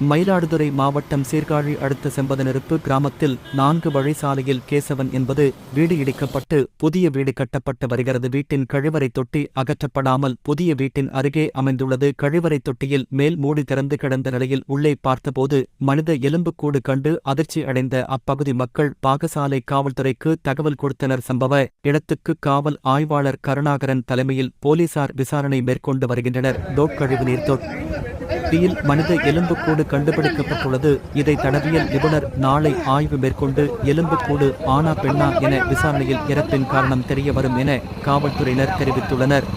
மயிலாடுதுறை மாவட்டம் சீர்காழி அடுத்த செம்பதனெருப்பு கிராமத்தில் 4 வழி சாலையில் கேசவன் என்பது வீடு இடிக்கப்பட்டு புதிய வீடு கட்டப்பட்டு வருகிறது. வீட்டின் கழிவறை தொட்டி அகற்றப்படாமல் புதிய வீட்டின் அருகே அமைந்துள்ளது. கழிவறை தொட்டியில் மேல் மூடி திறந்து கிடந்த நிலையில் உள்ளே பார்த்தபோது மனித எலும்புக்கூடு கண்டு அதிர்ச்சி அடைந்த அப்பகுதி மக்கள் பாகசாலை காவல்துறைக்கு தகவல் கொடுத்தனர். சம்பவ இடத்துக்கு காவல் ஆய்வாளர் கருணாகரன் தலைமையில் போலீசார் விசாரணை மேற்கொண்டு வருகின்றனர். கழிவுநீர் தொட்டியில் மனித எலும்புக்கூடு கண்டுபிடிக்கப்பட்டுள்ளது. இதை தடவியல் நிபுணர் நாளை ஆய்வு மேற்கொண்டு எலும்புக்கூடு ஆனா பெண்ணா என விசாரணையில் இறப்பின் காரணம் தெரியவரும் என காவல்துறையினர் தெரிவித்துள்ளனர்.